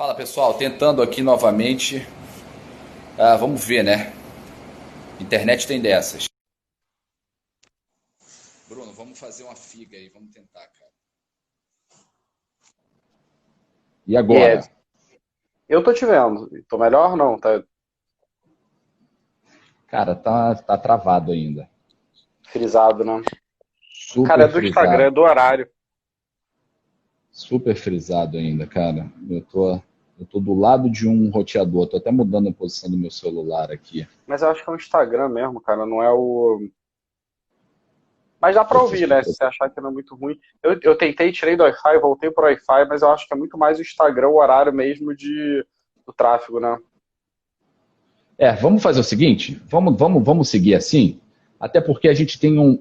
Fala pessoal, tentando aqui novamente. Vamos ver, né? Internet tem dessas. Bruno, vamos fazer uma figa aí, vamos tentar, cara. E E é, agora? eu tô te vendo. Tô melhor? Não, tá Cara, tá travado ainda. frisado, né? Cara, Super é do Instagram, é frisado. do horário. Super frisado ainda, cara. Eu tô do lado de um roteador. Tô até mudando a posição do meu celular aqui. Mas eu acho que é o Instagram mesmo, cara, não é o. Mas dá pra Putz, ouvir, né? Se você achar que não é muito ruim. Eu tentei, tirei do Wi-Fi, voltei pro Wi-Fi, mas eu acho que é muito mais o Instagram, o horário mesmo do tráfego, né? Vamos fazer o seguinte? Vamos seguir assim? Até porque a gente tem um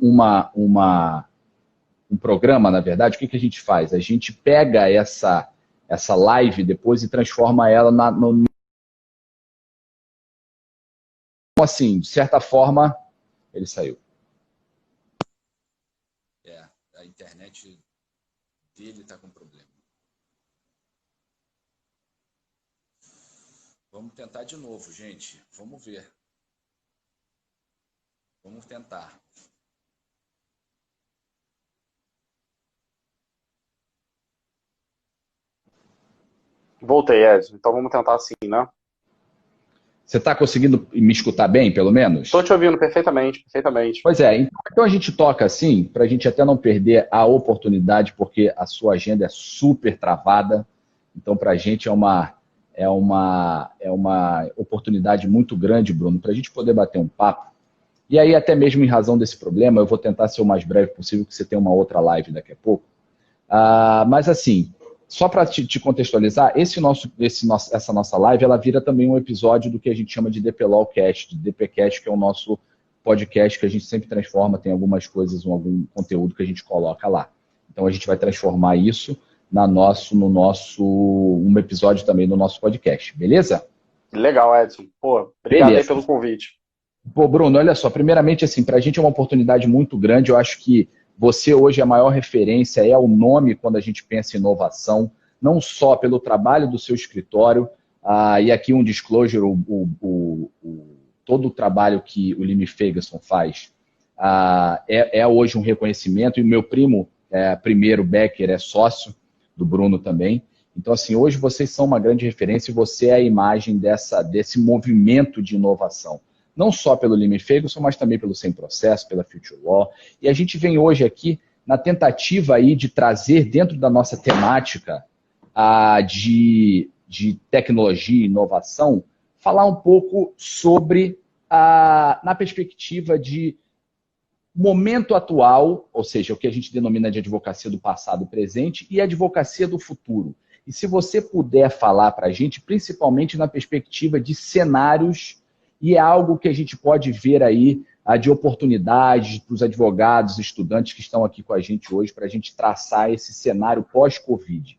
programa, na verdade, o que a gente faz? A gente pega essa live depois e transforma ela assim, de certa forma, ele saiu. A internet dele está com problema. Vamos tentar de novo, gente. Vamos ver. Vamos tentar. Voltei, Edson. Então vamos tentar assim, né? Você está conseguindo me escutar bem, pelo Tô menos? te ouvindo perfeitamente, perfeitamente. Pois é, então a gente toca assim, para a gente até não perder a oportunidade, porque a sua agenda é super travada. Então, para a gente é uma oportunidade muito grande, Bruno, para a gente poder bater um papo. E aí, até mesmo em razão desse problema, eu vou tentar ser o mais breve possível, que você tem uma outra live daqui a pouco. Mas assim, só para te contextualizar, essa nossa live, ela vira também um episódio do que a gente chama de DPLOLcast, de DPcast, que é o nosso podcast que a gente sempre transforma, tem algumas coisas, algum conteúdo que a gente coloca lá. Então a gente vai transformar isso um episódio também no nosso podcast, beleza? Legal, Edson. Pô, obrigado aí Beleza. pelo convite. Pô, Bruno, olha só, primeiramente, assim, para a gente é uma oportunidade muito grande. Eu acho que você hoje é a maior referência, é o nome quando a gente pensa em inovação, não só pelo trabalho do seu escritório, e aqui um disclosure, todo o trabalho que o Lime Ferguson faz é hoje um reconhecimento, e o meu primo, primeiro Becker, é sócio do Bruno também. Então, assim, hoje vocês são uma grande referência e você é a imagem desse movimento de inovação não só pelo Lime Ferguson, mas também pelo Sem Processo, pela Future Law. E a gente vem hoje aqui na tentativa aí de trazer dentro da nossa temática de tecnologia e inovação, falar um pouco sobre, na perspectiva de momento atual, ou seja, o que a gente denomina de advocacia do passado e presente, e advocacia do futuro. E se você puder falar para a gente, principalmente na perspectiva de cenários, e é algo que a gente pode ver aí de oportunidades para os advogados, estudantes que estão aqui com a gente hoje, para a gente traçar esse cenário pós-Covid.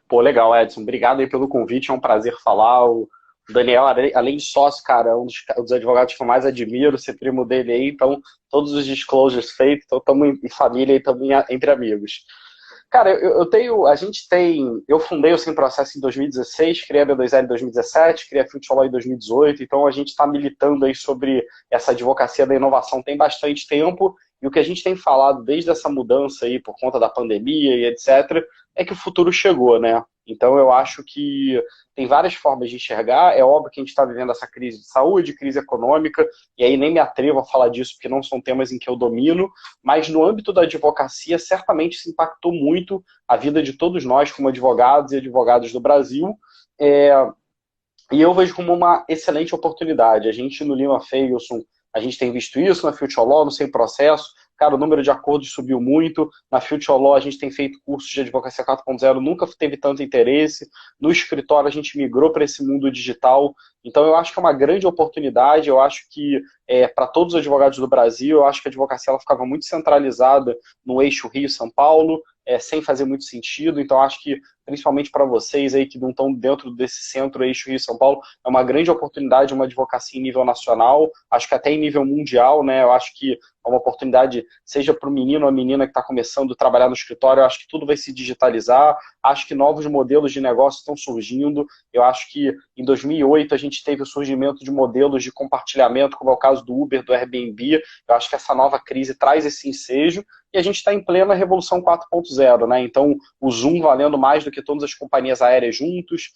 Pô, legal, Edson. Obrigado aí pelo convite. É um prazer falar. O Daniel, além de sócio, cara, é um dos advogados que eu mais admiro, ser primo dele aí. Então, todos os disclosures feitos. Então, estamos em família e estamos entre amigos. Cara, a gente tem, eu fundei o Sem Processo em 2016, criei a B2L em 2017, criei a Future Law em 2018, então a gente está militando aí sobre essa advocacia da inovação tem bastante tempo, e o que a gente tem falado desde essa mudança aí, por conta da pandemia e etc., é que o futuro chegou, né? Então eu acho que tem várias formas de enxergar, é óbvio que a gente está vivendo essa crise de saúde, crise econômica, e aí nem me atrevo a falar disso, porque não são temas em que eu domino, mas no âmbito da advocacia, certamente isso impactou muito a vida de todos nós, como advogados e advogadas do Brasil, é, e eu vejo como uma excelente oportunidade. A gente no Lima Ferguson, a gente tem visto isso na Future Law, no Sem Processo, cara, o número de acordos subiu muito, na Future Law a gente tem feito cursos de advocacia 4.0, nunca teve tanto interesse, no escritório a gente migrou para esse mundo digital, então eu acho que é uma grande oportunidade, eu acho que para todos os advogados do Brasil, eu acho que a advocacia ela ficava muito centralizada no eixo Rio-São Paulo, sem fazer muito sentido, então acho que principalmente para vocês aí que não estão dentro desse centro eixo Rio-São Paulo, é uma grande oportunidade, uma advocacia em nível nacional, acho que até em nível mundial, né? Eu acho que é uma oportunidade, seja para o menino ou a menina que está começando a trabalhar no escritório, eu acho que tudo vai se digitalizar, acho que novos modelos de negócio estão surgindo, eu acho que em 2008 a gente teve o surgimento de modelos de compartilhamento, como é o caso do Uber, do Airbnb, eu acho que essa nova crise traz esse ensejo, e a gente está em plena revolução 4.0, né? Então, o Zoom valendo mais do que todas as companhias aéreas juntos,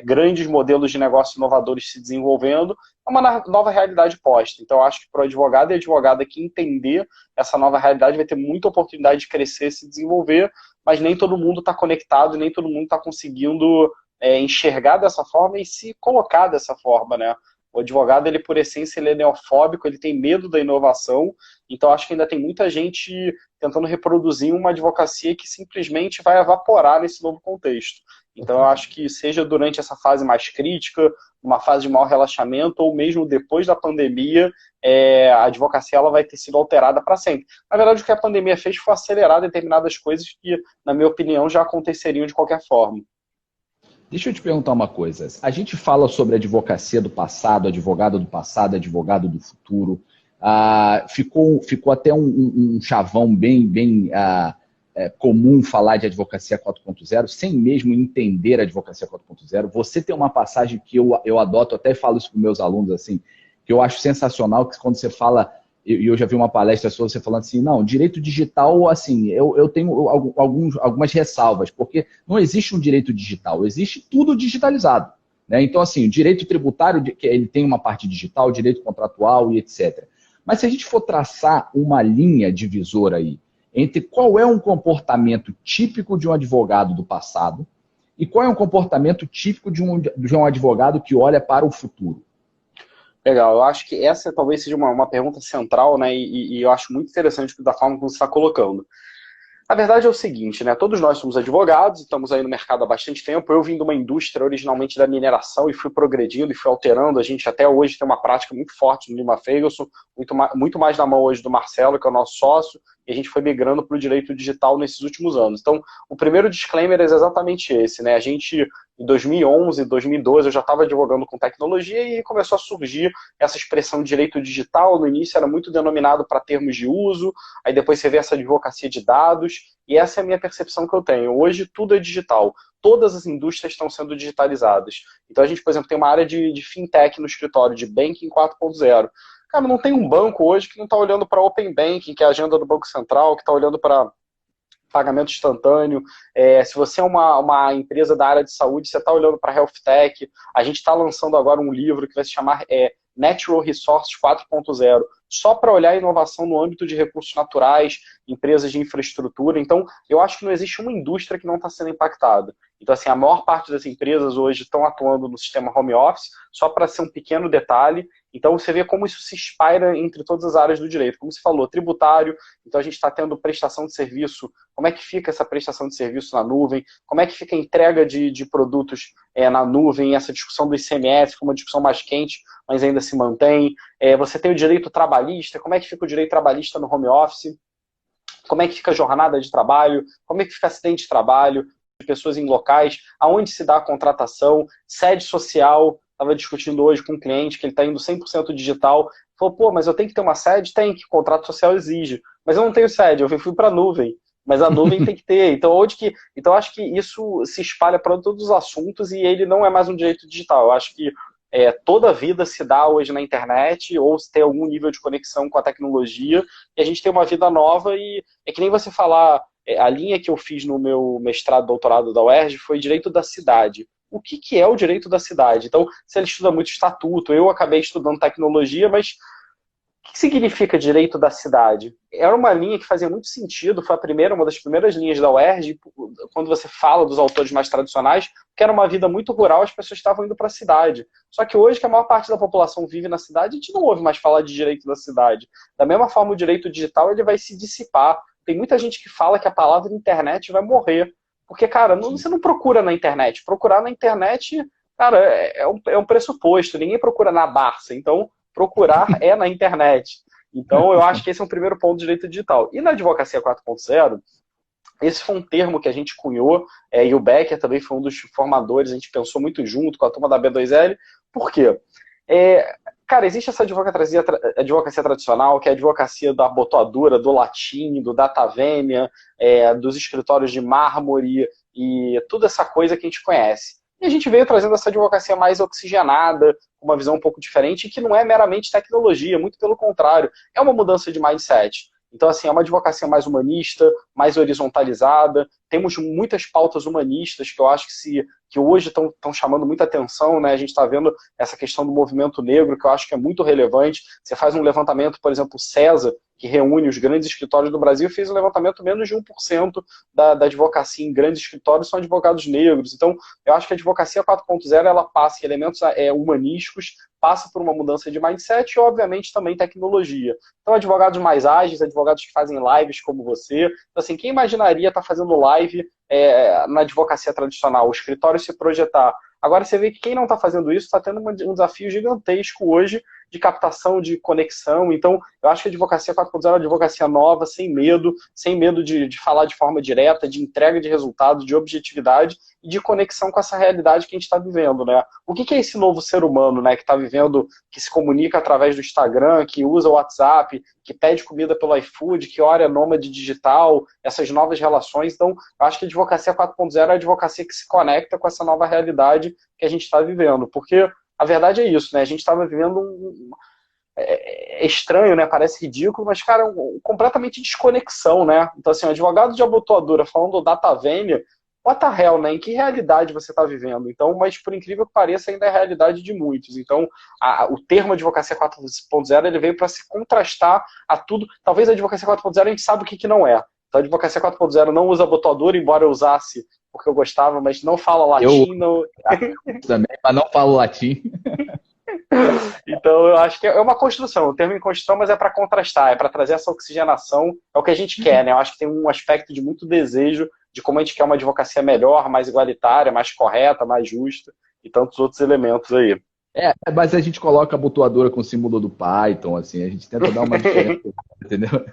grandes modelos de negócio inovadores se desenvolvendo, é uma nova realidade posta. Então, eu acho que para o advogado e advogada que entender essa nova realidade vai ter muita oportunidade de crescer e se desenvolver, mas nem todo mundo está conectado, nem todo mundo está conseguindo enxergar dessa forma e se colocar dessa forma, né? O advogado, ele por essência, ele é neofóbico, ele tem medo da inovação, então acho que ainda tem muita gente tentando reproduzir uma advocacia que simplesmente vai evaporar nesse novo contexto. Então eu acho que seja durante essa fase mais crítica, uma fase de maior relaxamento, ou mesmo depois da pandemia, a advocacia ela vai ter sido alterada para sempre. Na verdade, o que a pandemia fez foi acelerar determinadas coisas que, na minha opinião, já aconteceriam de qualquer forma. Deixa eu te perguntar uma coisa. A gente fala sobre advocacia do passado, advogado do passado, advogado do futuro. Ficou até um chavão bem comum falar de advocacia 4.0, sem mesmo entender a advocacia 4.0. Você tem uma passagem que eu adoto, até falo isso para os meus alunos, assim, que eu acho sensacional, que quando você fala, e eu já vi uma palestra sua, você falando assim, não, direito digital, assim, eu tenho algumas ressalvas, porque não existe um direito digital, existe tudo digitalizado, né? Então, assim, o direito tributário, que ele tem uma parte digital, o direito contratual e etc. Mas se a gente for traçar uma linha divisora aí, entre qual é um comportamento típico de um advogado do passado e qual é um comportamento típico de um advogado que olha para o futuro. Legal, eu acho que essa talvez seja uma pergunta central, né? E eu acho muito interessante da forma como você está colocando. A verdade é o seguinte, né? Todos nós somos advogados, estamos aí no mercado há bastante tempo. Eu vim de uma indústria originalmente da mineração e fui progredindo e fui alterando. A gente até hoje tem uma prática muito forte no Lima Ferguson, muito mais na mão hoje do Marcelo, que é o nosso sócio, e a gente foi migrando para o direito digital nesses últimos anos. Então, o primeiro disclaimer é exatamente esse, né? A gente, em 2011, 2012, eu já estava advogando com tecnologia e começou a surgir essa expressão de direito digital. No início era muito denominado para termos de uso, aí depois você vê essa advocacia de dados, e essa é a minha percepção que eu tenho. Hoje tudo é digital. Todas as indústrias estão sendo digitalizadas. Então a gente, por exemplo, tem uma área de fintech no escritório, de banking 4.0. Cara, não tem um banco hoje que não está olhando para Open Banking, que é a agenda do Banco Central, que está olhando para pagamento instantâneo. Se você é uma empresa da área de saúde, você está olhando para Health Tech. A gente está lançando agora um livro que vai se chamar Natural Resources 4.0, só para olhar a inovação no âmbito de recursos naturais, empresas de infraestrutura. Então, eu acho que não existe uma indústria que não está sendo impactada. Então, assim, a maior parte das empresas hoje estão atuando no sistema home office, só para ser um pequeno detalhe. Então, você vê como isso se espalha entre todas as áreas do direito. Como você falou, tributário, então a gente está tendo prestação de serviço. Como é que fica essa prestação de serviço na nuvem? Como é que fica a entrega de produtos na nuvem? Essa discussão do ICMS, que é uma discussão mais quente, mas ainda se mantém. Você tem o direito trabalhista. Como é que fica o direito trabalhista no home office? Como é que fica a jornada de trabalho? Como é que fica acidente de trabalho? De pessoas em locais? Aonde se dá a contratação? Sede social? Estava discutindo hoje com um cliente que ele está indo 100% digital. Falou, pô, mas eu tenho que ter uma sede? Tem, que o contrato social exige. Mas eu não tenho sede, eu fui para a nuvem. Mas a nuvem tem que ter. Então, acho que isso se espalha para todos os assuntos e ele não é mais um direito digital. Eu acho que toda a vida se dá hoje na internet ou se tem algum nível de conexão com a tecnologia e a gente tem uma vida nova e é que nem você falar, a linha que eu fiz no meu mestrado, doutorado da UERJ foi direito da cidade. O que é o direito da cidade? Então, se ele estuda muito estatuto, eu acabei estudando tecnologia, mas o que significa direito da cidade? Era uma linha que fazia muito sentido, foi uma das primeiras linhas da UERJ, quando você fala dos autores mais tradicionais, que era uma vida muito rural, as pessoas estavam indo para a cidade. Só que hoje, que a maior parte da população vive na cidade, a gente não ouve mais falar de direito da cidade. Da mesma forma, o direito digital ele vai se dissipar. Tem muita gente que fala que a palavra internet vai morrer. Porque, cara, você não procura na internet. Procurar na internet, cara, é um pressuposto. Ninguém procura na Barça. Então, procurar é na internet. Então, eu acho que esse é um primeiro ponto do direito digital. E na advocacia 4.0, esse foi um termo que a gente cunhou, e o Becker também foi um dos formadores, a gente pensou muito junto com a turma da B2L. Por quê? Cara, existe essa advocacia tradicional, que é a advocacia da abotoadura, do latim, do data venia, dos escritórios de mármore e toda essa coisa que a gente conhece. E a gente veio trazendo essa advocacia mais oxigenada, com uma visão um pouco diferente, que não é meramente tecnologia, muito pelo contrário, é uma mudança de mindset. Então, assim, é uma advocacia mais humanista, mais horizontalizada. Temos muitas pautas humanistas que eu acho que hoje estão chamando muita atenção, né? A gente está vendo essa questão do movimento negro, que eu acho que é muito relevante. Você faz um levantamento, por exemplo, o CESA, que reúne os grandes escritórios do Brasil, fez um levantamento menos de 1% da advocacia em grandes escritórios são advogados negros. Então, eu acho que a advocacia 4.0 ela passa em elementos humanísticos, passa por uma mudança de mindset e, obviamente, também tecnologia. Então, advogados mais ágeis, advogados que fazem lives como você. Então, assim, quem imaginaria estar fazendo live na advocacia tradicional, o escritório se projetar? Agora, você vê que quem não está fazendo isso está tendo um desafio gigantesco hoje de captação, de conexão. Então, eu acho que a advocacia 4.0 é uma advocacia nova, sem medo de falar de forma direta, de entrega de resultado, de objetividade e de conexão com essa realidade que a gente está vivendo, né? O que é esse novo ser humano, né, que está vivendo, que se comunica através do Instagram, que usa o WhatsApp, que pede comida pelo iFood, que ora nômade digital, essas novas relações? Então, eu acho que a advocacia 4.0 é a advocacia que se conecta com essa nova realidade que a gente está vivendo, porque a verdade é isso, né? A gente estava vivendo é estranho, né? Parece ridículo, mas, cara, completamente desconexão, né? Então, assim, um advogado de abotoadura falando do data venia, what the hell, né? Em que realidade você está vivendo? Então, mas por incrível que pareça, ainda é a realidade de muitos. Então, o termo advocacia 4.0 ele veio para se contrastar a tudo. Talvez a advocacia 4.0 a gente sabe o que não é. Então, a advocacia 4.0 não usa abotoadura, embora eu usasse porque eu gostava, mas não fala latim. Eu também, mas não falo latim. Então, eu acho que é uma construção, o termo em construção, mas é para contrastar, é para trazer essa oxigenação, é o que a gente quer, né? Eu acho que tem um aspecto de muito desejo de como a gente quer uma advocacia melhor, mais igualitária, mais correta, mais justa e tantos outros elementos aí. Mas a gente coloca a abotoadura com o símbolo do Python, assim, a gente tenta dar uma diferença, entendeu?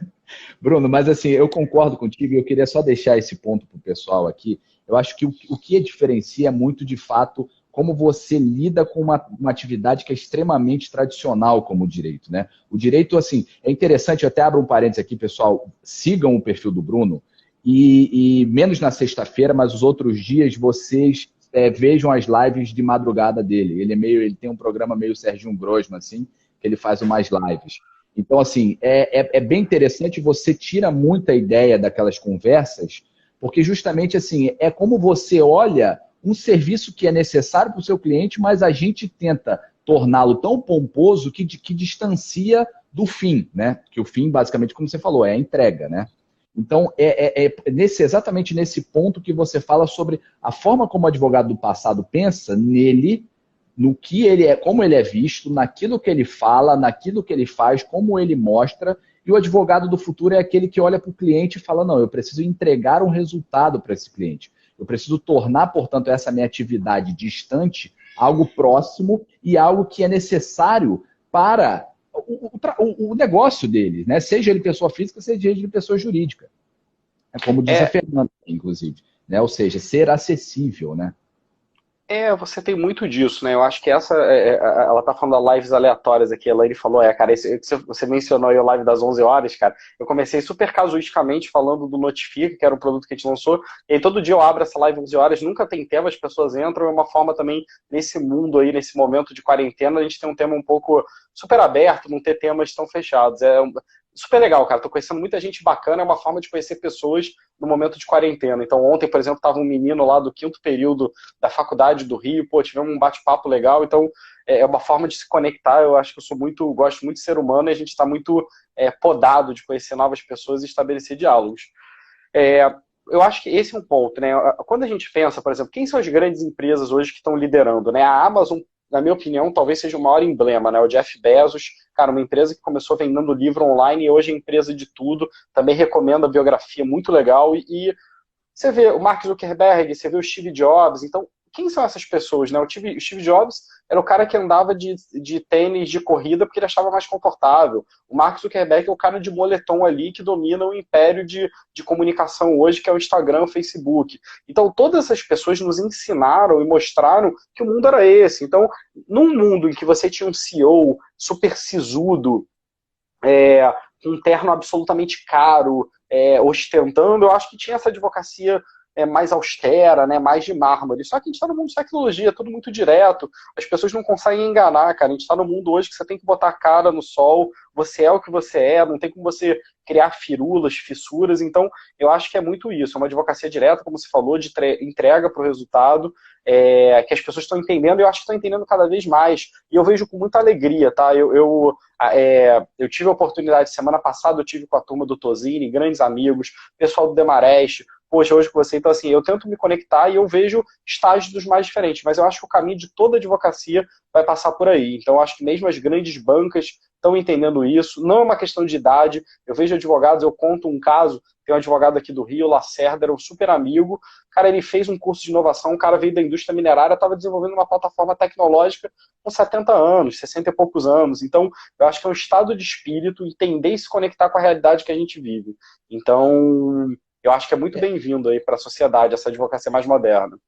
Bruno, mas assim, eu concordo contigo e eu queria só deixar esse ponto para o pessoal aqui. Eu acho que o que diferencia muito, de fato, como você lida com uma atividade que é extremamente tradicional como o direito, né? O direito, assim, é interessante, eu até abro um parênteses aqui, pessoal, sigam o perfil do Bruno e menos na sexta-feira, mas os outros dias vocês vejam as lives de madrugada dele. Ele tem um programa meio Serginho Grosman, assim, que ele faz umas lives. Então, assim, é bem interessante, você tira muita ideia daquelas conversas, porque justamente, assim, é como você olha um serviço que é necessário para o seu cliente, mas a gente tenta torná-lo tão pomposo que distancia do fim, né? Que o fim, basicamente, como você falou, é a entrega, né? Então, exatamente nesse ponto que você fala sobre a forma como o advogado do passado pensa nele, no que ele é, como ele é visto, naquilo que ele fala, naquilo que ele faz, como ele mostra, e o advogado do futuro é aquele que olha para o cliente e fala, não, eu preciso entregar um resultado para esse cliente. Eu preciso tornar, portanto, essa minha atividade distante algo próximo e algo que é necessário para o negócio dele, né? Seja ele pessoa física, seja ele pessoa jurídica. É como diz a Fernanda, inclusive. Né? Ou seja, ser acessível, né? Você tem muito disso, né? Eu acho que ela tá falando das lives aleatórias aqui, a Elaine falou, cara, você mencionou aí a live das 11 horas, cara, eu comecei super casuisticamente falando do Notifica, que era um produto que a gente lançou, e aí todo dia eu abro essa live 11 horas, nunca tem tema, as pessoas entram, é uma forma também, nesse mundo aí, nesse momento de quarentena, a gente tem um tema um pouco super aberto, não ter temas tão fechados, super legal, cara, tô conhecendo muita gente bacana, é uma forma de conhecer pessoas no momento de quarentena. Então ontem, por exemplo, tava um menino lá do 5º período da faculdade do Rio, tivemos um bate-papo legal, então é uma forma de se conectar, eu acho que gosto muito de ser humano e a gente está muito podado de conhecer novas pessoas e estabelecer diálogos. Eu acho que esse é um ponto, né? Quando a gente pensa, por exemplo, quem são as grandes empresas hoje que estão liderando, né? A Amazon, na minha opinião, talvez seja o maior emblema, né? O Jeff Bezos, cara, uma empresa que começou vendendo livro online e hoje é empresa de tudo, também recomenda a biografia, muito legal, e você vê o Mark Zuckerberg, você vê o Steve Jobs, então, quem são essas pessoas, né? O Steve Jobs era o cara que andava de tênis de corrida porque ele achava mais confortável. O Mark Zuckerberg é o cara de moletom ali que domina o império de comunicação hoje, que é o Instagram, o Facebook. Então, todas essas pessoas nos ensinaram e mostraram que o mundo era esse. Então, num mundo em que você tinha um CEO super sisudo, com um terno absolutamente caro, ostentando, eu acho que tinha essa advocacia mais austera, né, mais de mármore. Só que a gente está no mundo de tecnologia, tudo muito direto, as pessoas não conseguem enganar, cara. A gente está no mundo hoje que você tem que botar a cara no sol, você é o que você é, não tem como você criar firulas, fissuras. Então, eu acho que é muito isso, é uma advocacia direta, como você falou, de entrega para o resultado, que as pessoas estão entendendo, e eu acho que estão entendendo cada vez mais. E eu vejo com muita alegria, tá? Eu tive a oportunidade, semana passada, eu tive com a turma do Tozini, grandes amigos, pessoal do Demarest, poxa, hoje com você. Então, assim, eu tento me conectar e eu vejo estágios dos mais diferentes, mas eu acho que o caminho de toda advocacia vai passar por aí. Então, eu acho que mesmo as grandes bancas estão entendendo isso. Não é uma questão de idade. Eu vejo advogados, eu conto um caso, tem um advogado aqui do Rio, Lacerda, era um super amigo. Cara, ele fez um curso de inovação, o cara veio da indústria minerária, estava desenvolvendo uma plataforma tecnológica com 70 anos, 60 e poucos anos. Então, eu acho que é um estado de espírito entender e se conectar com a realidade que a gente vive. Então, eu acho que é muito bem-vindo aí para a sociedade, essa advocacia mais moderna.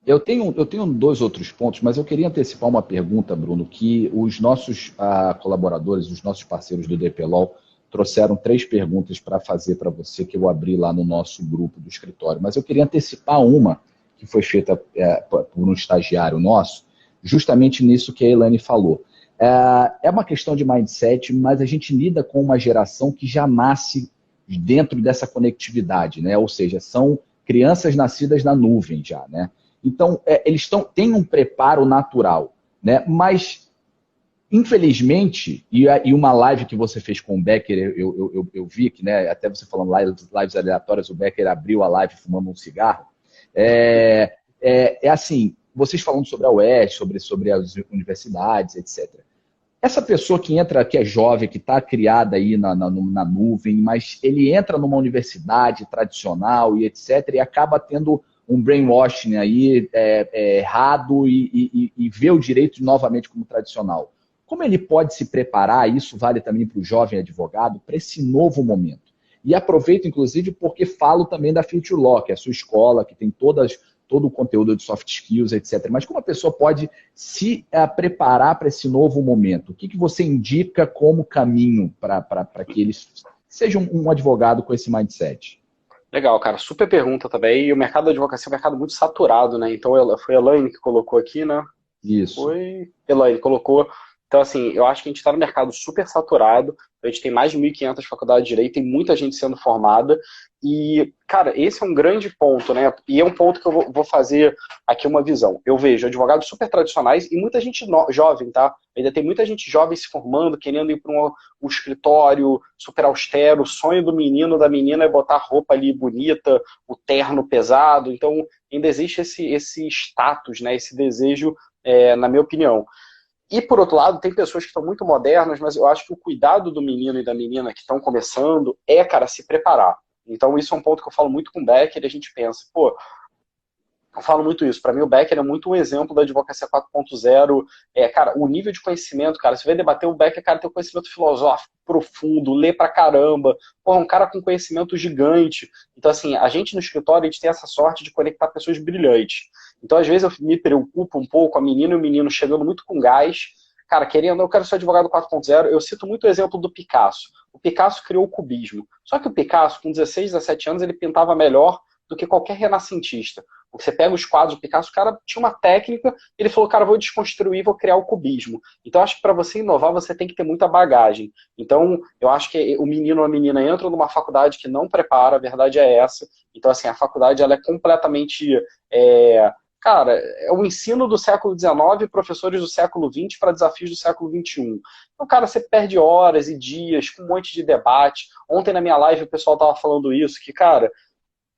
Eu tenho dois outros pontos, mas eu queria antecipar uma pergunta, Bruno, que os nossos colaboradores, os nossos parceiros do DPLOL, trouxeram 3 perguntas para fazer para você, que eu abri lá no nosso grupo do escritório. Mas eu queria antecipar uma que foi feita por um estagiário nosso, justamente nisso que a Elaine falou. É uma questão de mindset, mas a gente lida com uma geração que já nasce dentro dessa conectividade, né? Ou seja, são crianças nascidas na nuvem já, né? Então, eles têm um preparo natural, né? Mas, infelizmente, e uma live que você fez com o Becker, eu vi que, né, até você falando lives aleatórias, o Becker abriu a live fumando um cigarro. Assim, vocês falando sobre a UERJ, sobre as universidades, etc. Essa pessoa que entra, que é jovem, que está criada aí na nuvem, mas ele entra numa universidade tradicional e etc., e acaba tendo um brainwashing aí errado e vê o direito novamente como tradicional. Como ele pode se preparar, isso vale também para o jovem advogado, para esse novo momento? E aproveito, inclusive, porque falo também da Future Law, que é a sua escola, que tem todo o conteúdo de soft skills, etc. Mas como a pessoa pode se preparar para esse novo momento? O que você indica como caminho para que ele seja um advogado com esse mindset? Legal, cara. Super pergunta também. E o mercado da advocacia é um mercado muito saturado, né? Então, foi a Elaine que colocou aqui, né? Isso. Foi. Elaine colocou. Então, assim, eu acho que a gente está no mercado super saturado. A gente tem mais de 1.500 faculdades de direito, tem muita gente sendo formada. E, cara, esse é um grande ponto, né? E é um ponto que eu vou fazer aqui uma visão. Eu vejo advogados super tradicionais e muita gente jovem, tá? Ainda tem muita gente jovem se formando, querendo ir para um escritório super austero. O sonho do menino, da menina é botar a roupa ali bonita, o terno pesado. Então, ainda existe esse status, né? Esse desejo, na minha opinião. E, por outro lado, tem pessoas que estão muito modernas, mas eu acho que o cuidado do menino e da menina que estão começando cara, se preparar. Então, isso é um ponto que eu falo muito com o Becker, e a gente pensa, pô, eu falo muito isso. Para mim, o Becker é muito um exemplo da advocacia 4.0. Cara, o nível de conhecimento, cara, você vai debater o Becker, cara, tem um conhecimento filosófico profundo, lê pra caramba. Pô, é um cara com conhecimento gigante. Então, assim, a gente no escritório, a gente tem essa sorte de conectar pessoas brilhantes. Então, às vezes, eu me preocupo um pouco, a menina e o menino chegando muito com gás. Cara, eu quero ser advogado 4.0. Eu cito muito o exemplo do Picasso. O Picasso criou o cubismo. Só que o Picasso, com 16, 17 anos, ele pintava melhor do que qualquer renascentista. Você pega os quadros do Picasso, o cara tinha uma técnica, ele falou, cara, vou desconstruir, vou criar o cubismo. Então, acho que para você inovar, você tem que ter muita bagagem. Então, eu acho que o menino ou a menina entra numa faculdade que não prepara, a verdade é essa. Então, assim, a faculdade, ela é completamente... Cara, é o ensino do século XIX, professores do século XX para desafios do século XXI. Então, cara, você perde horas e dias com um monte de debate. Ontem na minha live o pessoal tava falando isso, que, cara,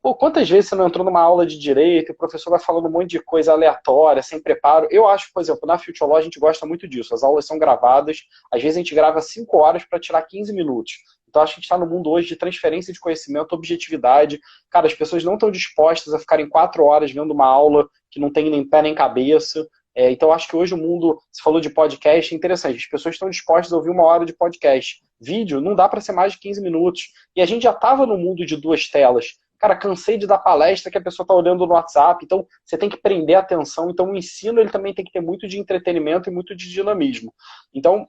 pô, quantas vezes você não entrou numa aula de direito e o professor vai falando um monte de coisa aleatória, sem preparo? Eu acho, por exemplo, na Future Law a gente gosta muito disso. As aulas são gravadas, às vezes a gente grava 5 horas para tirar 15 minutos. Então acho que a gente está no mundo hoje de transferência de conhecimento, objetividade. Cara, as pessoas não estão dispostas a ficarem 4 horas vendo uma aula que não tem nem pé nem cabeça. Então, acho que hoje o mundo, você falou de podcast, é interessante, as pessoas estão dispostas a ouvir 1 hora de podcast. Vídeo não dá para ser mais de 15 minutos. E a gente já estava no mundo de 2 telas. Cara, cansei de dar palestra que a pessoa está olhando no WhatsApp, então você tem que prender a atenção. Então o ensino ele também tem que ter muito de entretenimento e muito de dinamismo. Então,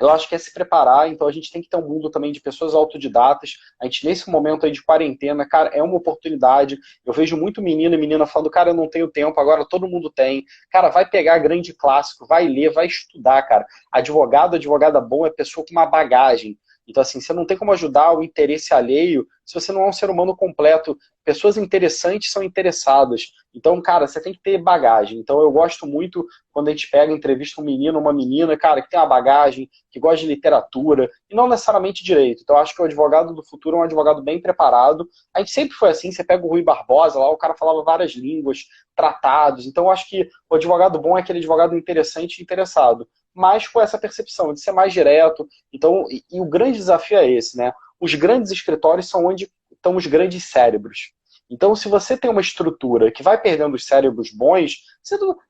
eu acho que é se preparar, então a gente tem que ter um mundo também de pessoas autodidatas. A gente, nesse momento aí de quarentena, cara, é uma oportunidade. Eu vejo muito menino e menina falando, cara, eu não tenho tempo, agora todo mundo tem. Cara, vai pegar grande clássico, vai ler, vai estudar, cara. Advogado, advogada bom é pessoa com uma bagagem. Então, assim, você não tem como ajudar o interesse alheio se você não é um ser humano completo. Pessoas interessantes são interessadas. Então, cara, você tem que ter bagagem. Então, eu gosto muito quando a gente pega e entrevista um menino, uma menina, cara, que tem uma bagagem, que gosta de literatura, e não necessariamente direito. Então, eu acho que o advogado do futuro é um advogado bem preparado. A gente sempre foi assim, você pega o Rui Barbosa lá, o cara falava várias línguas, tratados. Então, eu acho que o advogado bom é aquele advogado interessante e interessado, mas com essa percepção de ser mais direto. Então, e o grande desafio é esse, né? Os grandes escritórios são onde estão os grandes cérebros. Então, se você tem uma estrutura que vai perdendo os cérebros bons,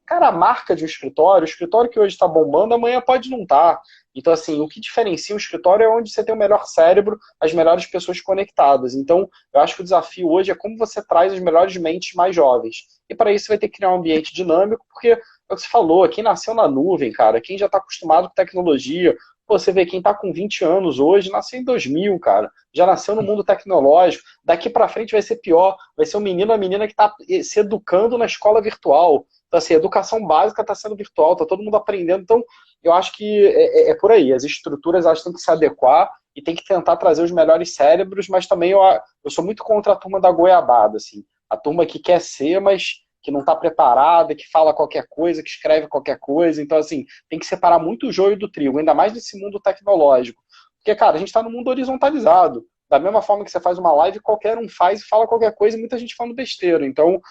cara, a marca de um escritório, o escritório que hoje está bombando, amanhã pode não estar. Então, assim, o que diferencia um escritório é onde você tem o melhor cérebro, as melhores pessoas conectadas. Então, eu acho que o desafio hoje é como você traz as melhores mentes mais jovens. E para isso você vai ter que criar um ambiente dinâmico, porque é o que você falou, quem nasceu na nuvem, cara, quem já está acostumado com tecnologia, pô, você vê quem está com 20 anos hoje, nasceu em 2000, cara, já nasceu no mundo tecnológico, daqui para frente vai ser pior, vai ser um menino ou menina que está se educando na escola virtual. Então, assim, a educação básica está sendo virtual, está todo mundo aprendendo. Então, eu acho que é por aí. As estruturas elas têm que se adequar e tem que tentar trazer os melhores cérebros, mas também eu sou muito contra a turma da goiabada, assim. A turma que quer ser, mas que não está preparada, que fala qualquer coisa, que escreve qualquer coisa. Então, assim, tem que separar muito o joio do trigo, ainda mais nesse mundo tecnológico. Porque, cara, a gente está num mundo horizontalizado. Da mesma forma que você faz uma live, qualquer um faz e fala qualquer coisa e muita gente falando besteira. Então,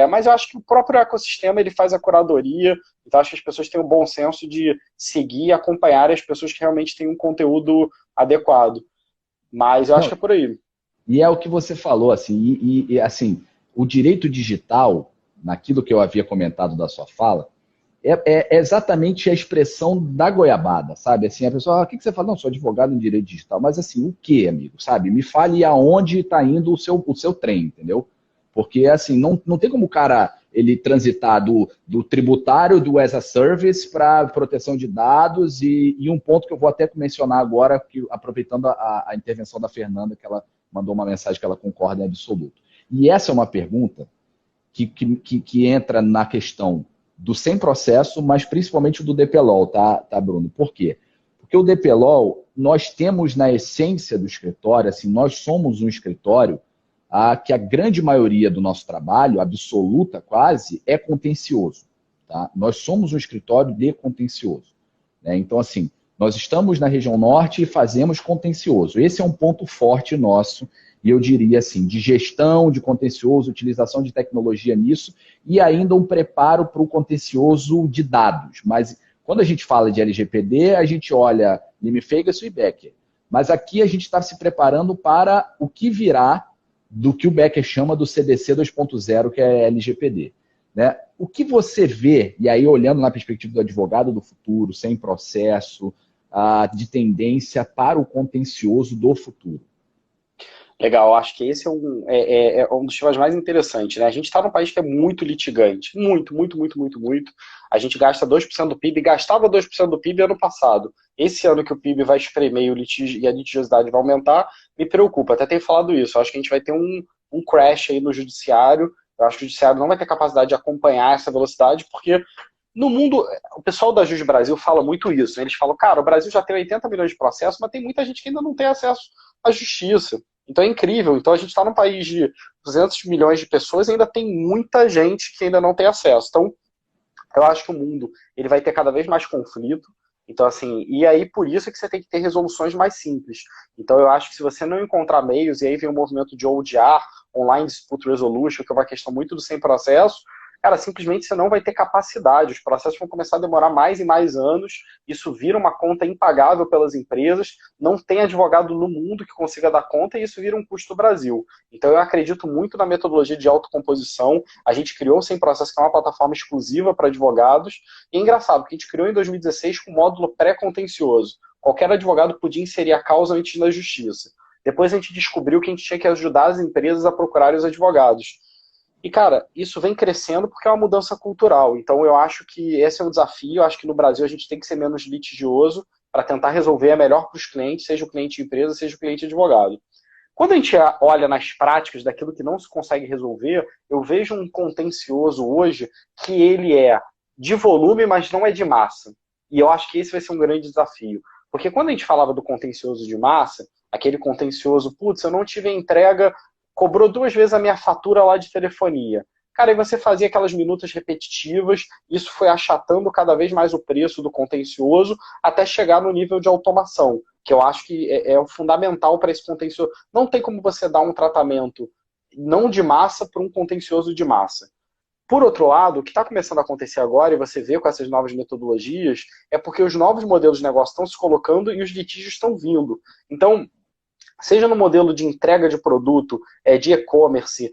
mas eu acho que o próprio ecossistema ele faz a curadoria. Então, acho que as pessoas têm um bom senso de seguir e acompanhar as pessoas que realmente têm um conteúdo adequado. Mas eu acho que é por aí. E é o que você falou, assim, assim, o direito digital, naquilo que eu havia comentado da sua fala, é exatamente a expressão da goiabada, sabe? Assim, a pessoa, o que você fala? Não, sou advogado em direito digital. Mas assim, o que, amigo? Sabe? Me fale aonde está indo o seu trem, entendeu? Porque assim, não tem como o cara ele transitar do tributário, do as a service para proteção de dados e um ponto que eu vou até mencionar agora, que, aproveitando a intervenção da Fernanda, que ela mandou uma mensagem que ela concorda em absoluto. E essa é uma pergunta que entra na questão do sem processo, mas principalmente do DPLOL, tá, Bruno? Por quê? Porque o DPLOL, nós temos na essência do escritório, assim, nós somos um escritório que a grande maioria do nosso trabalho, absoluta quase, é contencioso. Tá? Nós somos um escritório de contencioso. Né? Então, assim, nós estamos na região norte e fazemos contencioso. Esse é um ponto forte nosso, e eu diria assim, de gestão, de contencioso, utilização de tecnologia nisso, e ainda um preparo para o contencioso de dados. Mas quando a gente fala de LGPD, a gente olha Limfegas e Becker. Mas aqui a gente está se preparando para o que virá do que o Becker chama do CDC 2.0, que é LGPD. Né? O que você vê, e aí olhando na perspectiva do advogado do futuro, sem processo, de tendência para o contencioso do futuro? Legal, acho que esse é um dos temas mais interessantes, né? A gente está num país que é muito litigante, muito, muito, muito, muito, muito. A gente gasta 2% do PIB, gastava 2% do PIB ano passado. Esse ano que o PIB vai espremer e a litigiosidade vai aumentar, me preocupa. Até tenho falado isso, acho que a gente vai ter um crash aí no judiciário. Eu acho que o judiciário não vai ter capacidade de acompanhar essa velocidade, porque no mundo, o pessoal da Juiz Brasil fala muito isso, né? Eles falam, cara, o Brasil já tem 80 milhões de processos, mas tem muita gente que ainda não tem acesso à justiça. Então é incrível. Então a gente está num país de 200 milhões de pessoas e ainda tem muita gente que ainda não tem acesso. Então eu acho que o mundo ele vai ter cada vez mais conflito. Então assim, e aí por isso é que você tem que ter resoluções mais simples. Então eu acho que se você não encontrar meios, e aí vem o movimento de ODR, Online Dispute Resolution, que é uma questão muito do sem processo, cara, simplesmente você não vai ter capacidade, os processos vão começar a demorar mais e mais anos, isso vira uma conta impagável pelas empresas, não tem advogado no mundo que consiga dar conta e isso vira um custo do Brasil. Então eu acredito muito na metodologia de autocomposição, a gente criou o Sem Processo, que é uma plataforma exclusiva para advogados, e é engraçado, porque a gente criou em 2016 com módulo pré-contencioso. Qualquer advogado podia inserir a causa antes da justiça. Depois a gente descobriu que a gente tinha que ajudar as empresas a procurarem os advogados. E, cara, isso vem crescendo porque é uma mudança cultural. Então, eu acho que esse é um desafio. Eu acho que no Brasil a gente tem que ser menos litigioso para tentar resolver a melhor para os clientes, seja o cliente empresa, seja o cliente advogado. Quando a gente olha nas práticas daquilo que não se consegue resolver, eu vejo um contencioso hoje que ele é de volume, mas não é de massa. E eu acho que esse vai ser um grande desafio. Porque quando a gente falava do contencioso de massa, aquele contencioso, putz, eu não tive a entrega, cobrou 2 vezes a minha fatura lá de telefonia. Cara, aí você fazia aquelas minutas repetitivas, isso foi achatando cada vez mais o preço do contencioso, até chegar no nível de automação, que eu acho que é o fundamental para esse contencioso. Não tem como você dar um tratamento não de massa para um contencioso de massa. Por outro lado, o que está começando a acontecer agora, e você vê com essas novas metodologias, é porque os novos modelos de negócio estão se colocando e os litígios estão vindo. Então, seja no modelo de entrega de produto, de e-commerce,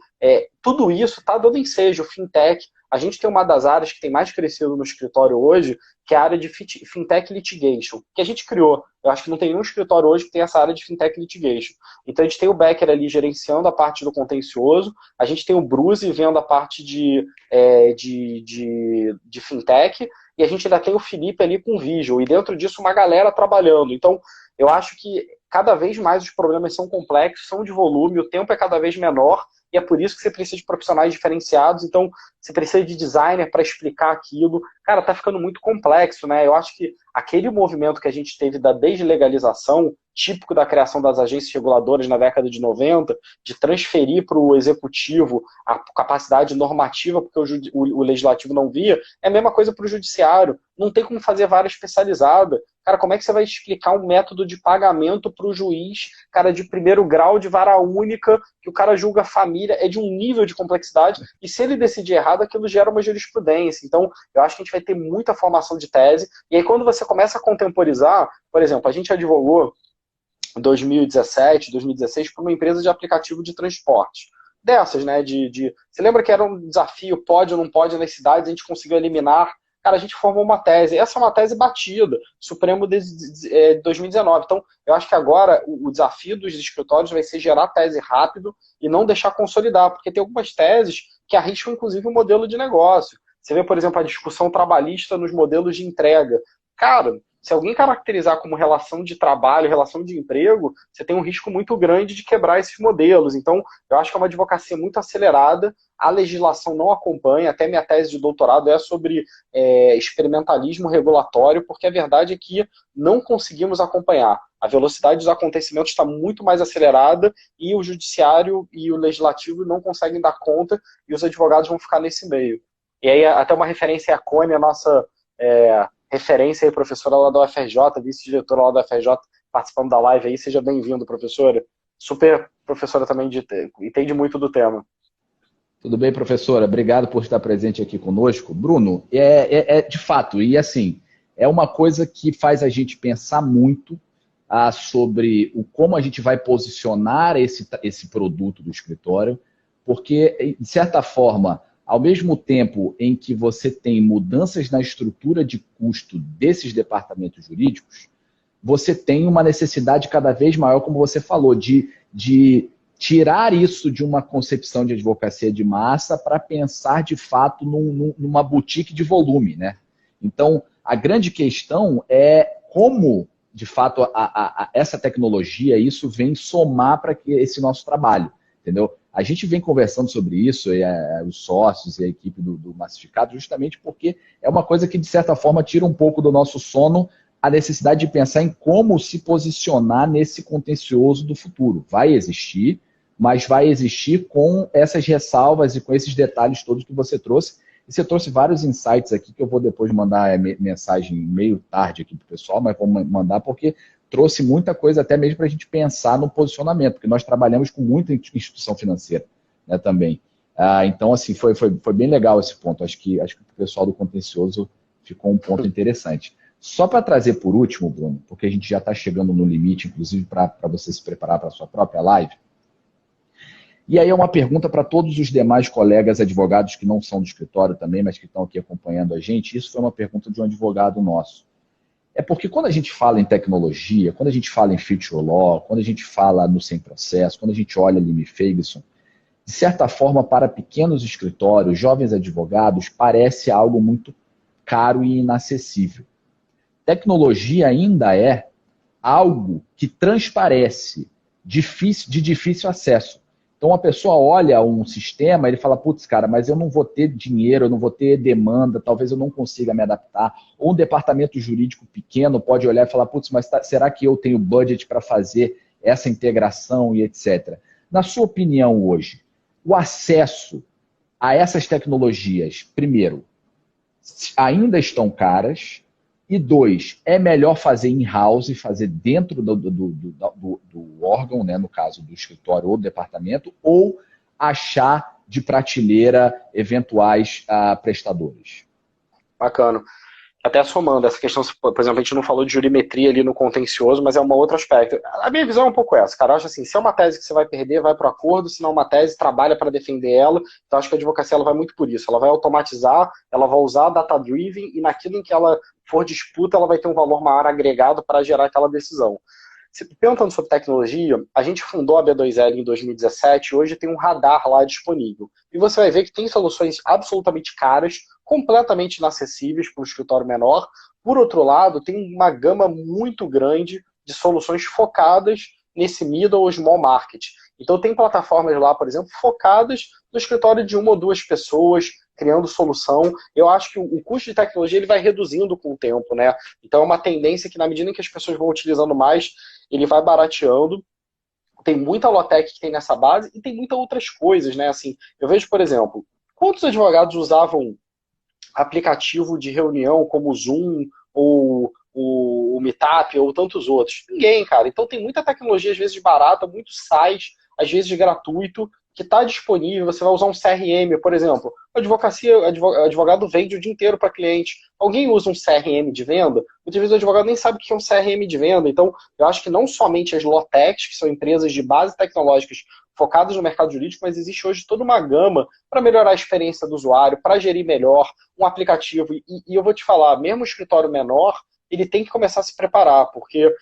tudo isso está dando ensejo, fintech. A gente tem uma das áreas que tem mais crescido no escritório hoje, que é a área de fintech litigation, que a gente criou. Eu acho que não tem nenhum escritório hoje que tem essa área de fintech litigation. Então a gente tem o Becker ali gerenciando a parte do contencioso, a gente tem o Bruce vendo a parte de fintech, e a gente ainda tem o Felipe ali com Visual, e dentro disso uma galera trabalhando. Então, eu acho que cada vez mais os problemas são complexos, são de volume, o tempo é cada vez menor, e é por isso que você precisa de profissionais diferenciados, então você precisa de designer para explicar aquilo. Cara, tá ficando muito complexo, né? Eu acho que aquele movimento que a gente teve da deslegalização, típico da criação das agências reguladoras na década de 90, de transferir para o executivo a capacidade normativa, porque o legislativo não via, é a mesma coisa para o judiciário. Não tem como fazer vara especializada. Cara, como é que você vai explicar um método de pagamento para o juiz, cara, de primeiro grau, de vara única, que o cara julga a família, é de um nível de complexidade, e se ele decidir errado, aquilo gera uma jurisprudência. Então, eu acho que a gente vai ter muita formação de tese, e aí quando você começa a contemporizar, por exemplo, a gente advogou em 2017, 2016, para uma empresa de aplicativo de transporte. Dessas, né, você lembra que era um desafio, pode ou não pode nas cidades, a gente conseguiu eliminar. Cara, a gente formou uma tese. Essa é uma tese batida, Supremo de 2019. Então, eu acho que agora o desafio dos escritórios vai ser gerar tese rápido e não deixar consolidar, porque tem algumas teses que arriscam, inclusive, o modelo de negócio. Você vê, por exemplo, a discussão trabalhista nos modelos de entrega. Cara, se alguém caracterizar como relação de trabalho, relação de emprego, você tem um risco muito grande de quebrar esses modelos. Então, eu acho que é uma advocacia muito acelerada, a legislação não acompanha, até minha tese de doutorado é sobre experimentalismo regulatório, porque a verdade é que não conseguimos acompanhar. A velocidade dos acontecimentos está muito mais acelerada e o judiciário e o legislativo não conseguem dar conta e os advogados vão ficar nesse meio. E aí, até uma referência à Cone, a nossa referência aí, professora lá da UFRJ, vice-diretora lá da UFRJ, participando da live aí, seja bem-vindo, professora. Super professora também, entende muito do tema. Tudo bem, professora? Obrigado por estar presente aqui conosco. Bruno, de fato, e assim, é uma coisa que faz a gente pensar muito sobre como a gente vai posicionar esse produto do escritório, porque, de certa forma, ao mesmo tempo em que você tem mudanças na estrutura de custo desses departamentos jurídicos, você tem uma necessidade cada vez maior, como você falou, de tirar isso de uma concepção de advocacia de massa para pensar, de fato, numa boutique de volume, né? Então, a grande questão é como, de fato, essa tecnologia, isso vem somar para esse nosso trabalho, entendeu? A gente vem conversando sobre isso, os sócios e a equipe do Massificado, justamente porque é uma coisa que, de certa forma, tira um pouco do nosso sono a necessidade de pensar em como se posicionar nesse contencioso do futuro. Vai existir, mas vai existir com essas ressalvas e com esses detalhes todos que você trouxe. E você trouxe vários insights aqui que eu vou depois mandar mensagem meio tarde aqui para o pessoal, mas vou mandar porque trouxe muita coisa até mesmo para a gente pensar no posicionamento, porque nós trabalhamos com muita instituição financeira, né, também. Então, assim, foi bem legal esse ponto. Acho que o pessoal do contencioso ficou um ponto interessante. Só para trazer por último, Bruno, porque a gente já está chegando no limite, inclusive para você se preparar para a sua própria live. E aí é uma pergunta para todos os demais colegas advogados que não são do escritório também, mas que estão aqui acompanhando a gente. Isso foi uma pergunta de um advogado nosso. É porque quando a gente fala em tecnologia, quando a gente fala em future law, quando a gente fala no sem processo, quando a gente olha Limie Ferguson, de certa forma, para pequenos escritórios, jovens advogados, parece algo muito caro e inacessível. Tecnologia ainda é algo que transparece, de difícil acesso. Então, a pessoa olha um sistema, ele fala, putz, cara, mas eu não vou ter dinheiro, eu não vou ter demanda, talvez eu não consiga me adaptar. Ou um departamento jurídico pequeno pode olhar e falar, putz, mas será que eu tenho budget para fazer essa integração e etc. Na sua opinião hoje, o acesso a essas tecnologias, primeiro, ainda estão caras, e dois, é melhor fazer in-house, fazer dentro do órgão, né, no caso do escritório ou do departamento, ou achar de prateleira eventuais prestadores? Bacana. Até somando essa questão, por exemplo, a gente não falou de jurimetria ali no contencioso, mas é um outro aspecto. A minha visão é um pouco essa, cara. Eu acho assim, se é uma tese que você vai perder, vai para o acordo, se não é uma tese, trabalha para defender ela. Então acho que a advocacia ela vai muito por isso. Ela vai automatizar, ela vai usar data-driven e naquilo em que ela for disputa, ela vai ter um valor maior agregado para gerar aquela decisão. Perguntando sobre tecnologia, a gente fundou a B2L em 2017 e hoje tem um radar lá disponível. E você vai ver que tem soluções absolutamente caras, completamente inacessíveis para o escritório menor. Por outro lado, tem uma gama muito grande de soluções focadas nesse middle ou small market. Então tem plataformas lá, por exemplo, focadas no escritório de uma ou duas pessoas, criando solução. Eu acho que o custo de tecnologia ele vai reduzindo com o tempo, né? Então é uma tendência que na medida em que as pessoas vão utilizando mais, ele vai barateando. Tem muita Lotec que tem nessa base e tem muitas outras coisas, né? Assim, eu vejo, por exemplo, quantos advogados usavam aplicativo de reunião como o Zoom ou o Meetup ou tantos outros? Ninguém, cara. Então tem muita tecnologia, às vezes barata, muito site, às vezes gratuito, que está disponível. Você vai usar um CRM, por exemplo. A advocacia, o advogado vende o dia inteiro para cliente. Alguém usa um CRM de venda? Muitas vezes o advogado nem sabe o que é um CRM de venda. Então, eu acho que não somente as Lotechs, que são empresas de base tecnológicas focadas no mercado jurídico, mas existe hoje toda uma gama para melhorar a experiência do usuário, para gerir melhor um aplicativo. E eu vou te falar, mesmo o escritório menor, ele tem que começar a se preparar, porque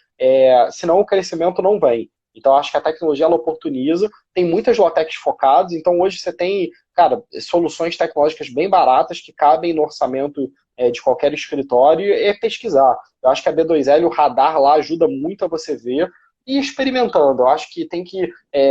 senão o crescimento não vem. Então, acho que a tecnologia ela oportuniza. Tem muitas Lotechs focadas. Então, hoje você tem, cara, soluções tecnológicas bem baratas que cabem no orçamento de qualquer escritório e pesquisar. Eu acho que a B2L, o radar lá, ajuda muito a você ver e experimentando. Eu acho que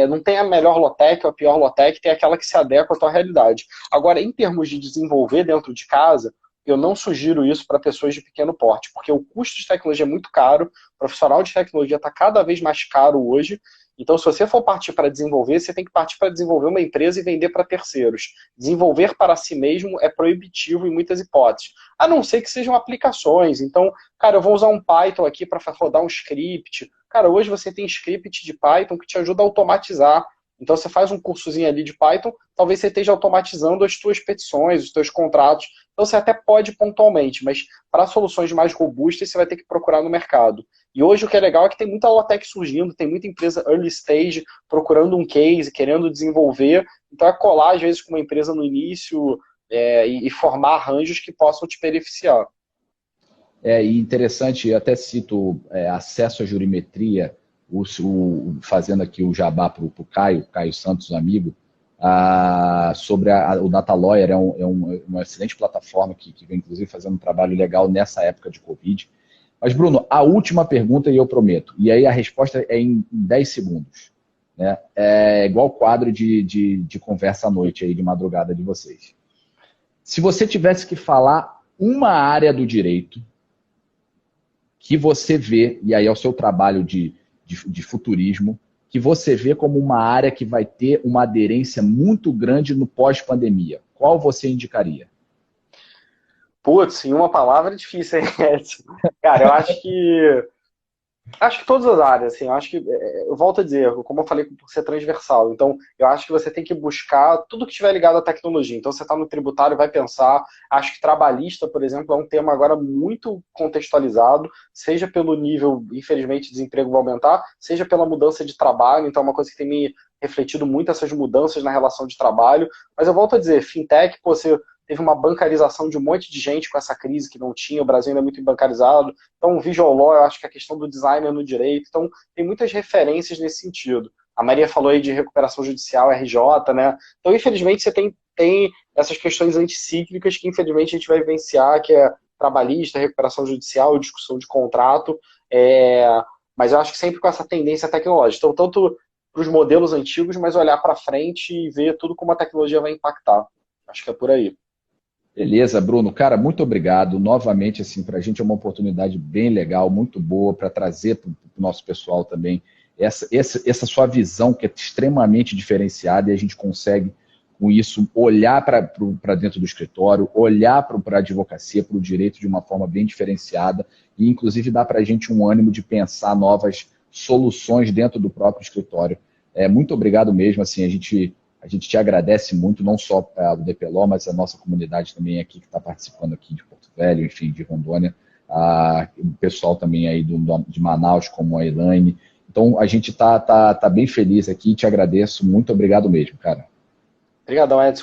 não tem a melhor Lotec ou a pior Lotec, tem aquela que se adequa à tua realidade. Agora, em termos de desenvolver dentro de casa, eu não sugiro isso para pessoas de pequeno porte, porque o custo de tecnologia é muito caro, o profissional de tecnologia está cada vez mais caro hoje. Então, se você for partir para desenvolver, você tem que partir para desenvolver uma empresa e vender para terceiros. Desenvolver para si mesmo é proibitivo em muitas hipóteses, a não ser que sejam aplicações. Então, cara, eu vou usar um Python aqui para rodar um script. Cara, hoje você tem script de Python que te ajuda a automatizar. Então, você faz um cursozinho ali de Python, talvez você esteja automatizando as tuas petições, os teus contratos. Então, você até pode pontualmente, mas para soluções mais robustas, você vai ter que procurar no mercado. E hoje o que é legal é que tem muita Lotec surgindo, tem muita empresa early stage procurando um case, querendo desenvolver. Então, é colar, às vezes, com uma empresa no início e formar arranjos que possam te beneficiar. E interessante, eu até cito acesso à jurimetria, fazendo aqui o jabá para o Caio Santos, amigo, sobre o Data Lawyer, é uma excelente plataforma que vem, inclusive, fazendo um trabalho legal nessa época de Covid. Mas, Bruno, a última pergunta, e eu prometo, e aí a resposta é em 10 segundos. Né? É igual quadro de conversa à noite, aí, de madrugada de vocês. Se você tivesse que falar uma área do direito que você vê, e aí é o seu trabalho de futurismo, que você vê como uma área que vai ter uma aderência muito grande no pós-pandemia, qual você indicaria? Putz, em uma palavra é difícil, hein, Edson? Cara, eu acho que Acho que todas as áreas, assim, eu acho que, eu volto a dizer, como eu falei, por ser transversal, então eu acho que você tem que buscar tudo que estiver ligado à tecnologia. Então você está no tributário, vai pensar, acho que trabalhista, por exemplo, é um tema agora muito contextualizado, seja pelo nível, infelizmente, de desemprego vai aumentar, seja pela mudança de trabalho, então é uma coisa que tem me refletido muito essas mudanças na relação de trabalho, mas eu volto a dizer, fintech, pô, você teve uma bancarização de um monte de gente com essa crise que não tinha, o Brasil ainda é muito bancarizado, então, o visual law, eu acho que a questão do design é no direito. Então, tem muitas referências nesse sentido. A Maria falou aí de recuperação judicial, RJ, né? Então, infelizmente, você tem essas questões anticíclicas que, infelizmente, a gente vai vivenciar, que é trabalhista, recuperação judicial, discussão de contrato. Mas eu acho que sempre com essa tendência tecnológica. Então, tanto para os modelos antigos, mas olhar para frente e ver tudo como a tecnologia vai impactar. Acho que é por aí. Beleza, Bruno. Cara, muito obrigado. Novamente, assim, para a gente é uma oportunidade bem legal, muito boa, para trazer para o nosso pessoal também essa sua visão que é extremamente diferenciada e a gente consegue, com isso, olhar para dentro do escritório, olhar para a advocacia, para o direito de uma forma bem diferenciada e, inclusive, dá para a gente um ânimo de pensar novas soluções dentro do próprio escritório. Muito obrigado mesmo, assim, a gente te agradece muito, não só o DPLO, mas a nossa comunidade também aqui que está participando aqui de Porto Velho, enfim, de Rondônia, o pessoal também aí de Manaus, como a Elaine. Então, a gente tá bem feliz aqui, te agradeço, muito obrigado mesmo, cara. Obrigadão, Edson.